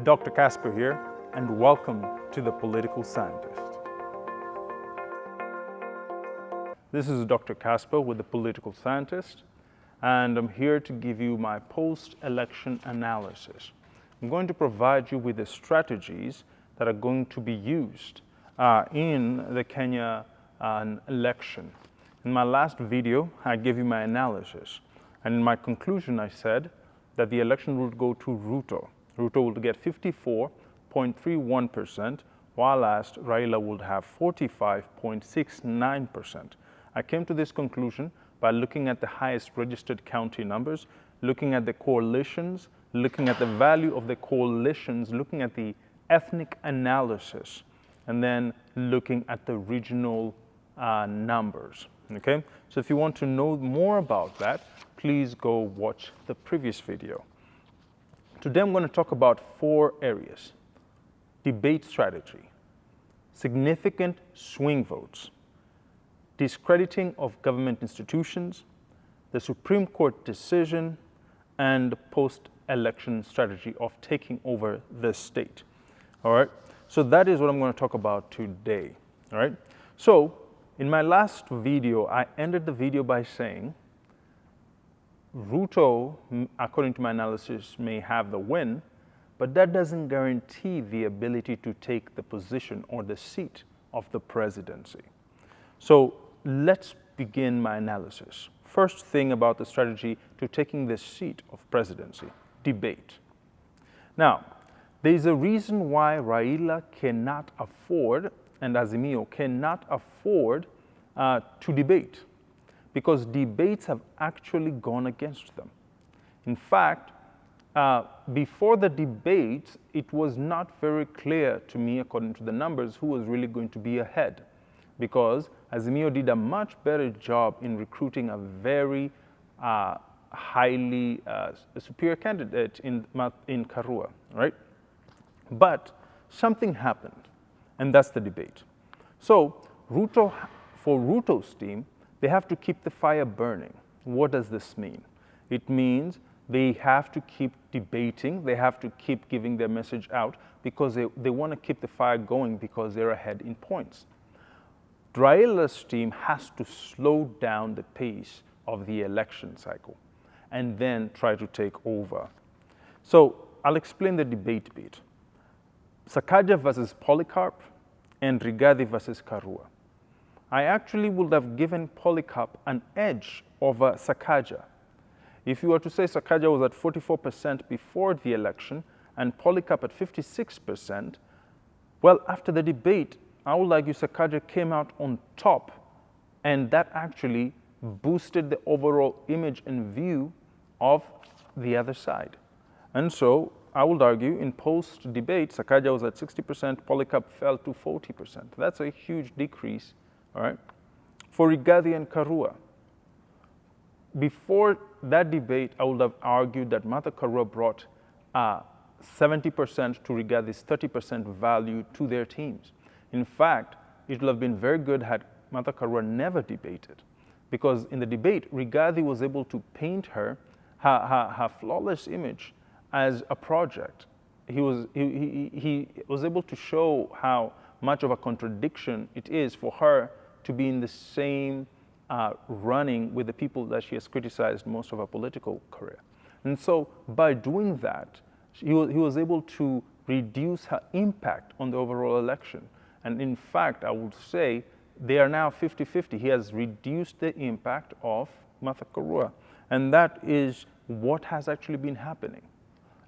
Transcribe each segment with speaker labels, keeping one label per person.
Speaker 1: Dr. Casper here, and welcome to The Political Scientist. This is Dr. Casper with The Political Scientist, and I'm here to give you my post-election analysis. I'm going to provide you with the strategies that are going to be used in the Kenya election. In my last video, I gave you my analysis, and in my conclusion, I said that the election would go to Ruto. Ruto would get 54.31%, while Raila would have 45.69%. I came to this conclusion by looking at the highest registered county numbers, looking at the coalitions, looking at the value of the coalitions, looking at the ethnic analysis, and then looking at the regional numbers. Okay? So if you want to know more about that, please go watch the previous video. Today I'm going to talk about 4 areas: debate strategy, significant swing votes, discrediting of government institutions, the Supreme Court decision, and post-election strategy of taking over the state. All right, so that is what I'm going to talk about today. All right, so in my last video, I ended the video by saying Ruto, according to my analysis, may have the win, but that doesn't guarantee the ability to take the position or the seat of the presidency. So let's begin my analysis. First thing about the strategy to taking the seat of presidency: debate. Now, there's a reason why Raila cannot afford and Azimio cannot afford to debate, because debates have actually gone against them. In fact, before the debates, it was not very clear to me, according to the numbers, who was really going to be ahead, because Azimio did a much better job in recruiting a very highly superior candidate in Karua, right? But something happened, and that's the debate. So for Ruto's team, they have to keep the fire burning. What does this mean? It means they have to keep debating, they have to keep giving their message out, because they want to keep the fire going because they're ahead in points. Raila's team has to slow down the pace of the election cycle and then try to take over. So I'll explain the debate bit. Sakaja versus Polycarp and Rigathi versus Karua. I actually would have given Polycarp an edge over Sakaja. If you were to say Sakaja was at 44% before the election and Polycarp at 56%, well, after the debate, I would argue Sakaja came out on top, and that actually boosted the overall image and view of the other side. And so I would argue in post-debate, Sakaja was at 60%, Polycarp fell to 40%. That's a huge decrease. All right. For Rigathi and Karua, before that debate, I would have argued that Martha Karua brought 70% to Rigathi's 30% value to their teams. In fact, it would have been very good had Martha Karua never debated, because in the debate, Rigathi was able to paint her flawless image as a project. He was able to show how much of a contradiction it is for her to be in the same running with the people that she has criticized most of her political career. And so by doing that, he was able to reduce her impact on the overall election. And in fact, I would say they are now 50-50. He has reduced the impact of Martha Karua. And that is what has actually been happening.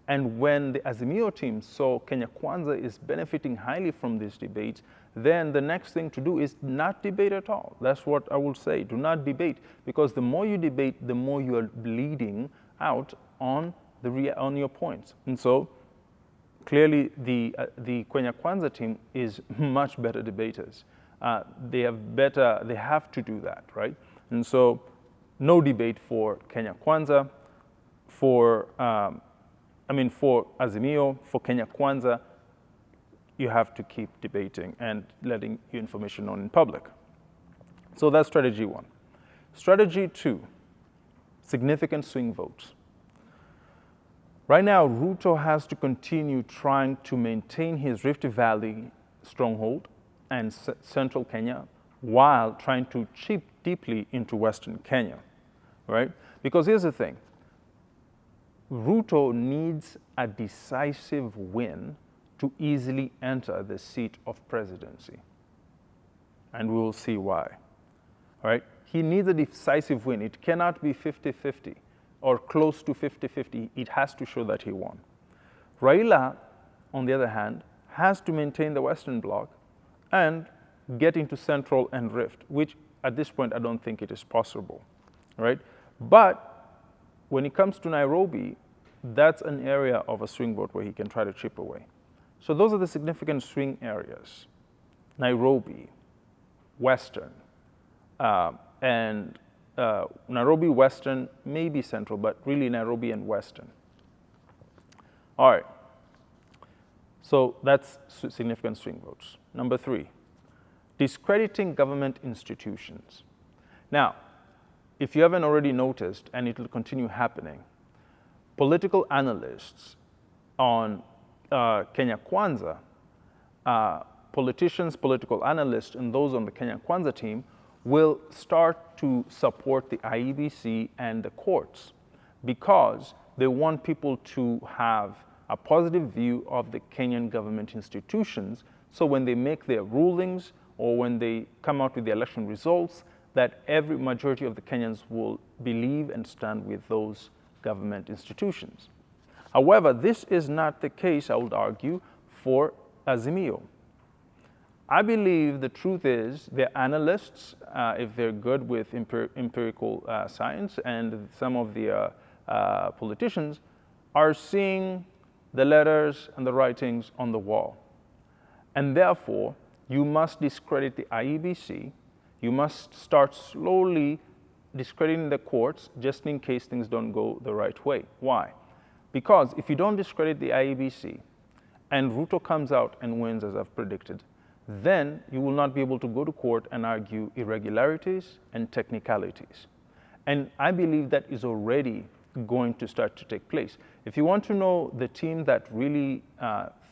Speaker 1: And when the Azimio team saw Kenya Kwanza is benefiting highly from these debates, then the next thing to do is not debate at all. That's what I will say. Do not debate, because the more you debate, the more you are bleeding out on your points. And so clearly the Kenya Kwanza team is much better debaters. They have to do that, right? And so no debate for Kenya Kwanza, for Azimio, for Kenya Kwanza, you have to keep debating and letting your information known in public. So that's strategy 1. Strategy 2, significant swing votes. Right now, Ruto has to continue trying to maintain his Rift Valley stronghold and central Kenya while trying to chip deeply into Western Kenya, right? Because here's the thing. Ruto needs a decisive win to easily enter the seat of presidency. And we will see why, all right? He needs a decisive win. It cannot be 50-50 or close to 50-50. It has to show that he won. Raila, on the other hand, has to maintain the Western Bloc and get into Central and Rift, which at this point I don't think it is possible, right? But when it comes to Nairobi, that's an area of a swing vote where he can try to chip away. So those are the significant swing areas. Nairobi, Western, and Nairobi, Western, maybe Central, but really Nairobi and Western. All right. So that's significant swing votes. Number 3, discrediting government institutions. Now, if you haven't already noticed, and it will continue happening, political analysts on Kenya Kwanza, politicians, political analysts, and those on the Kenya Kwanza team will start to support the IEBC and the courts because they want people to have a positive view of the Kenyan government institutions, so when they make their rulings or when they come out with the election results, that every majority of the Kenyans will believe and stand with those government institutions. However, this is not the case, I would argue, for Azimio. I believe the truth is the analysts, if they're good with empirical science, and some of the politicians are seeing the letters and the writings on the wall. And therefore, you must discredit the IEBC. You must start slowly discrediting the courts just in case things don't go the right way. Why? Because if you don't discredit the IEBC and Ruto comes out and wins as I've predicted, then you will not be able to go to court and argue irregularities and technicalities. And I believe that is already going to start to take place. If you want to know the team that really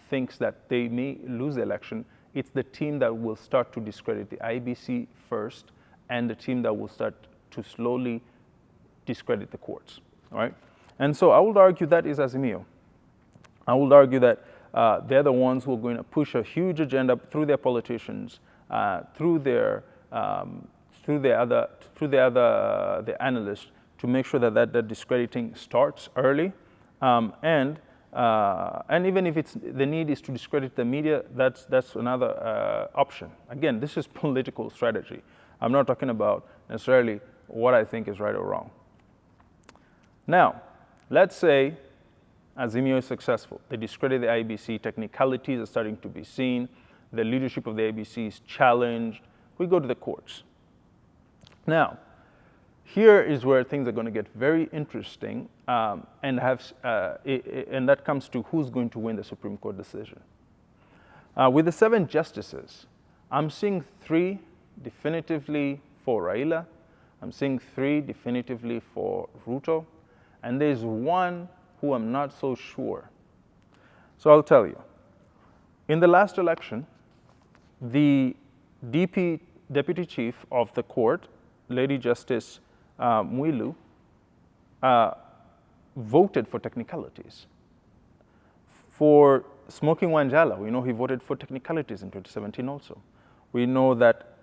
Speaker 1: thinks that they may lose the election, it's the team that will start to discredit the IEBC first and the team that will start to slowly discredit the courts, all right? And so I would argue that is Azimio. I would argue that they're the ones who are going to push a huge agenda through their politicians, through the analysts, to make sure that discrediting starts early, and even if the need is to discredit the media, that's another option. Again, this is political strategy. I'm not talking about necessarily what I think is right or wrong. Now, let's say Azimio is successful. They discredit the IEBC, technicalities are starting to be seen, the leadership of the IEBC is challenged. We go to the courts. Now, here is where things are going to get very interesting, and that comes to who's going to win the Supreme Court decision. With the 7 justices, I'm seeing 3 definitively for Raila, I'm seeing 3 definitively for Ruto, and there's 1 who I'm not so sure. So I'll tell you. In the last election, the Deputy Chief of the Court, Lady Justice Mwilu, voted for technicalities. For smoking Wanjala, we know he voted for technicalities in 2017 also. We know that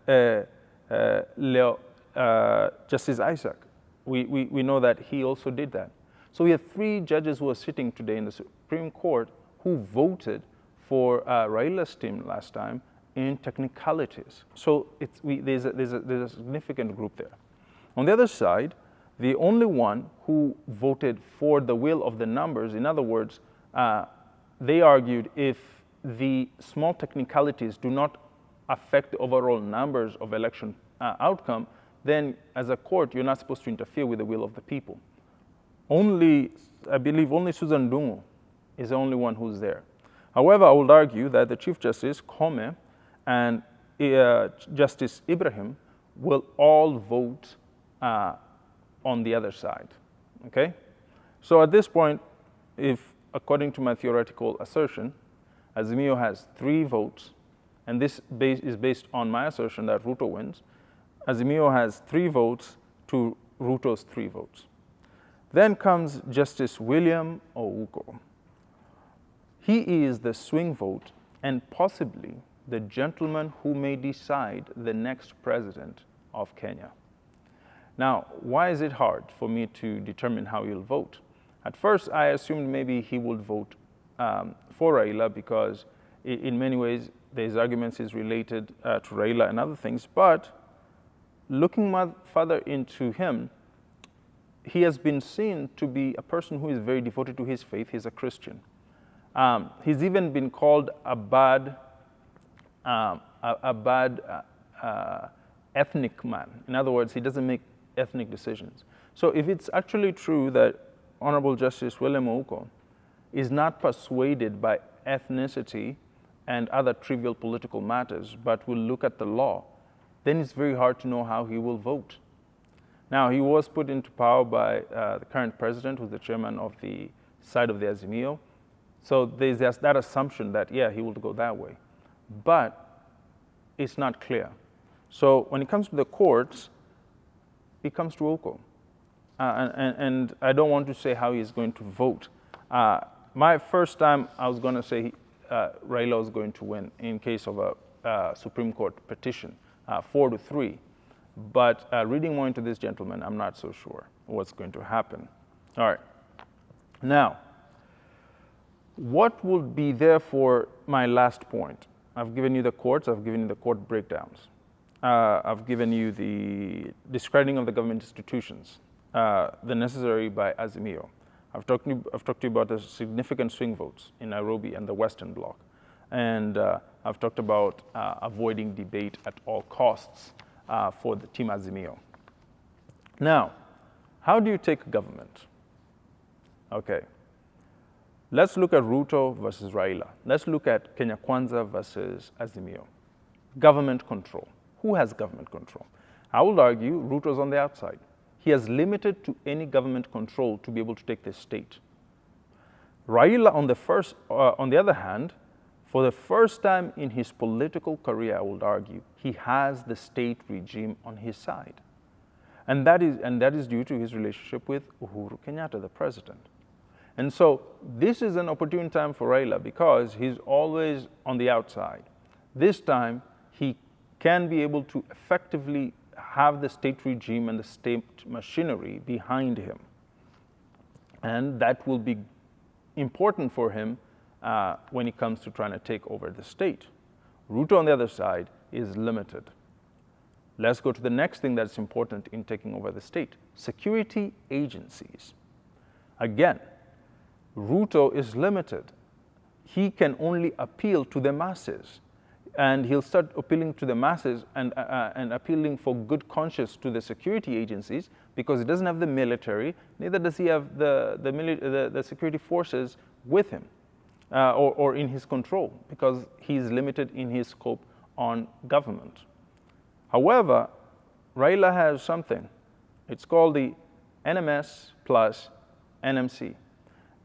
Speaker 1: Justice Isaac, we know that he also did that. So we have 3 judges who are sitting today in the Supreme Court who voted for Raila's team last time in technicalities. So there's a significant group there. On the other side, the only one who voted for the will of the numbers, in other words, they argued if the small technicalities do not affect the overall numbers of election outcome, then as a court, you're not supposed to interfere with the will of the people. I believe only Susan Dungu is the only one who's there. However, I would argue that the Chief Justice, Kome, and Justice Ibrahim will all vote on the other side, okay? So at this point, if, according to my theoretical assertion, Azimio has 3 votes, and this is based on my assertion that Ruto wins, Azimio has 3 votes to Ruto's 3 votes. Then comes Justice William Ouko. He is the swing vote and possibly the gentleman who may decide the next president of Kenya. Now, why is it hard for me to determine how he'll vote? At first, I assumed maybe he would vote for Raila because in many ways, his arguments is related to Raila and other things. But looking further into him, he has been seen to be a person who is very devoted to his faith. He's a Christian. He's even been called a bad ethnic man. In other words, he doesn't make ethnic decisions. So if it's actually true that Honorable Justice William Ouko is not persuaded by ethnicity and other trivial political matters, but will look at the law, then it's very hard to know how he will vote. Now, he was put into power by the current president, who's the chairman of the side of the Azimio. So there's that assumption that, yeah, he will go that way. But it's not clear. So when it comes to the courts, it comes to Ouko. And I don't want to say how he's going to vote. My first time, I was going to say Raila was going to win in case of a Supreme Court petition, 4-3. But reading more into this gentleman, I'm not so sure what's going to happen. All right. Now, what would be therefore my last point? I've given you the courts, I've given you the court breakdowns. I've given you the discrediting of the government institutions, the necessary by Azimio. I've talked to you about the significant swing votes in Nairobi and the Western Bloc. And I've talked about avoiding debate at all costs for the Team Azimio. Now, how do you take government? Okay. Let's look at Ruto versus Raila. Let's look at Kenya Kwanza versus Azimio. Government control. Who has government control? I would argue Ruto's on the outside. He has limited to any government control to be able to take this state. Raila, on the other hand, for the first time in his political career, I would argue, he has the state regime on his side. And that is due to his relationship with Uhuru Kenyatta, the president. And so this is an opportune time for Raila because he's always on the outside. This time, he can be able to effectively have the state regime and the state machinery behind him. And that will be important for him when it comes to trying to take over the state. Ruto, on the other side, is limited. Let's go to the next thing that's important in taking over the state. Security agencies. Again, Ruto is limited. He can only appeal to the masses. And he'll start appealing to the masses and appealing for good conscience to the security agencies because he doesn't have the military, neither does he have the security forces with him or in his control because he's limited in his scope on government. However, Raila has something. It's called the NMS plus NMC.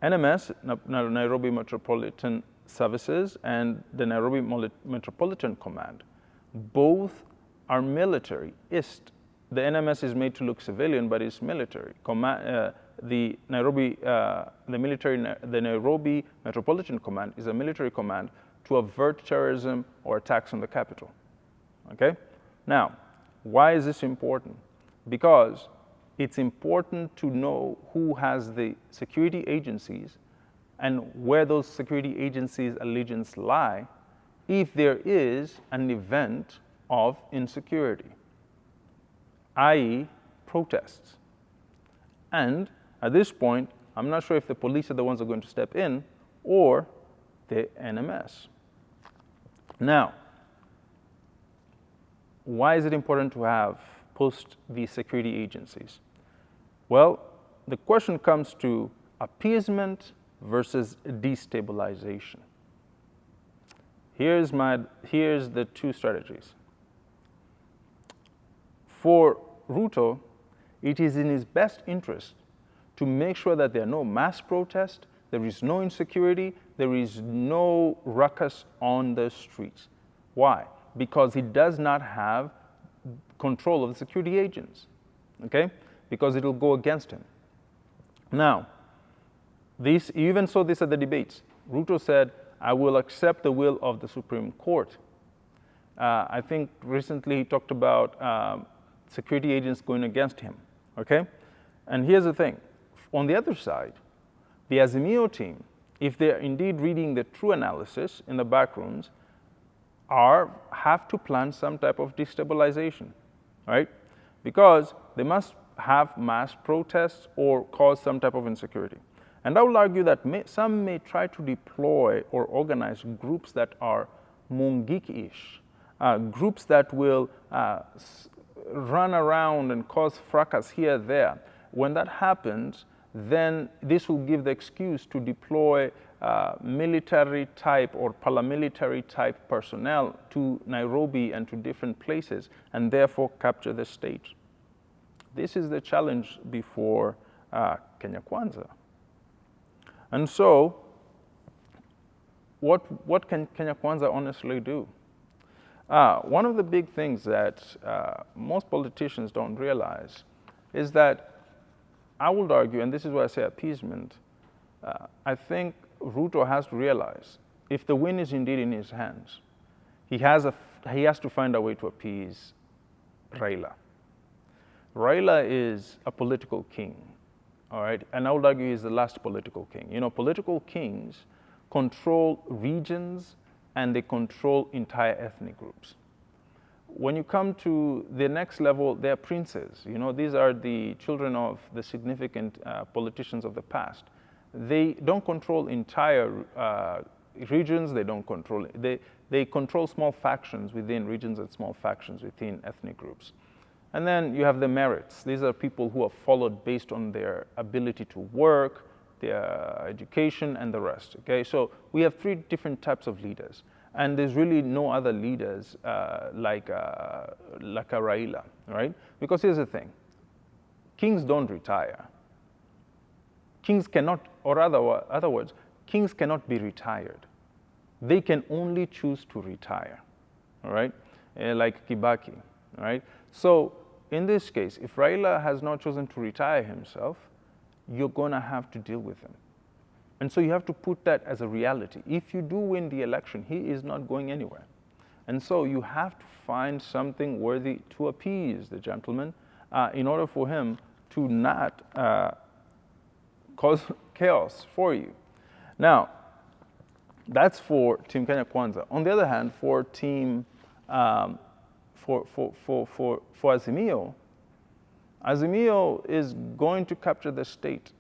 Speaker 1: NMS, Nairobi Metropolitan Services, and the Nairobi Metropolitan Command, both are military. The NMS is made to look civilian, but it's military. The Nairobi Metropolitan Command is a military command to avert terrorism or attacks on the capital. Okay? Now, why is this important? Because it's important to know who has the security agencies and where those security agencies' allegiance lie if there is an event of insecurity, i.e. protests. And at this point, I'm not sure if the police are the ones who are going to step in or the NMS. Now, why is it important to have post these security agencies? Well, the question comes to appeasement versus destabilization. Here's the two strategies. For Ruto, it is in his best interest to make sure that there are no mass protests, there is no insecurity, there is no ruckus on the streets. Why? Because he does not have control of the security agents, okay? Because it will go against him. Now, you even saw this at the debates. Ruto said, I will accept the will of the Supreme Court. I think recently he talked about security agents going against him, okay? And here's the thing. On the other side, the Azimio team, if they're indeed reading the true analysis in the back rooms, have to plan some type of destabilization, right? Because they must have mass protests or cause some type of insecurity. And I will argue that some may try to deploy or organize groups that are Mungiki-ish, groups that will run around and cause fracas here, there. When that happens, then this will give the excuse to deploy military type or paramilitary type personnel to Nairobi and to different places and therefore capture the state. This is the challenge before Kenya Kwanza. And so, what can Kenya Kwanza honestly do? One of the big things that most politicians don't realize is that I would argue, and this is why I say appeasement, I think Ruto has to realize if the win is indeed in his hands, he has to find a way to appease Raila. Raila is a political king, all right? And I would argue he's the last political king. You know, political kings control regions and they control entire ethnic groups. When you come to the next level, they're princes. You know, these are the children of the significant politicians of the past. They don't control entire regions. They don't control, they control small factions within regions and small factions within ethnic groups. And then you have the merits. These are people who are followed based on their ability to work, their education, and the rest, okay? So we have three different types of leaders. And there's really no other leaders like a Raila, right? Because here's the thing. Kings don't retire. Kings cannot, or other words, kings cannot be retired. They can only choose to retire, all right? Like Kibaki, all right? So in this case, if Raila has not chosen to retire himself, you're gonna have to deal with him. And so you have to put that as a reality. If you do win the election, he is not going anywhere. And so you have to find something worthy to appease the gentleman in order for him to not cause chaos for you. Now, that's for Team Kenya Kwanza. On the other hand, for Team for Azimio, Azimio is going to capture the state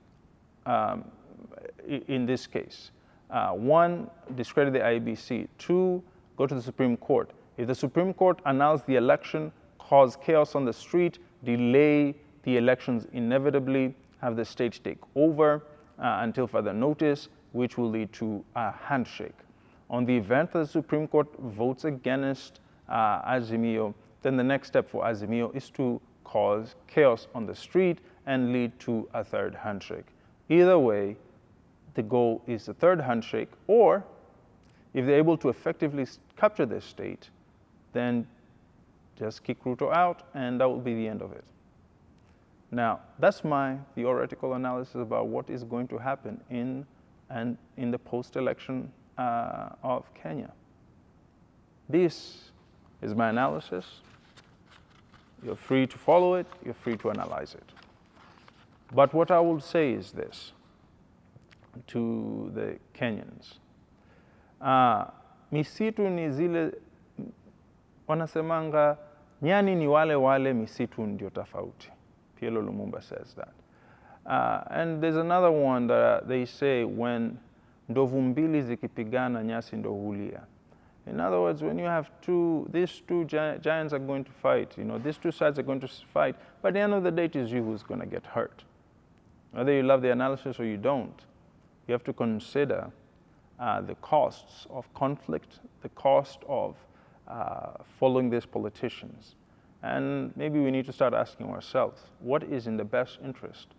Speaker 1: in this case. One, discredit the IEBC. Two, go to the Supreme Court. If the Supreme Court announce the election, cause chaos on the street, delay the elections inevitably, have the state take over until further notice, which will lead to a handshake. On the event that the Supreme Court votes against Azimio, then the next step for Azimio is to cause chaos on the street and lead to a third handshake. Either way, the goal is the third handshake, or if they're able to effectively capture this state, then just kick Ruto out and that will be the end of it. Now, that's my theoretical analysis about what is going to happen in the post-election of Kenya. This is my analysis. You're free to follow it, you're free to analyze it. But what I will say is this to the Kenyans. Misitu ni zile, wanasemanga, nyani ni wale wale, misitu ndio tofauti. Pielo Lumumba says that. And there's another one that they say, when ndovu mbili zikipigana nyasi ndo hulia. In other words, when you have these two giants are going to fight, you know, these two sides are going to fight, but at the end of the day, it is you who's going to get hurt. Whether you love the analysis or you don't, you have to consider the costs of conflict, the cost of following these politicians. And maybe we need to start asking ourselves, what is in the best interest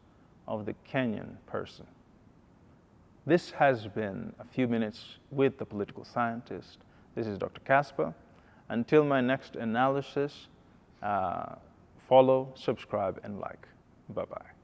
Speaker 1: of the Kenyan person? This has been a few minutes with the political scientist. This is Dr. Casper. Until my next analysis, follow, subscribe, and like. Bye-bye.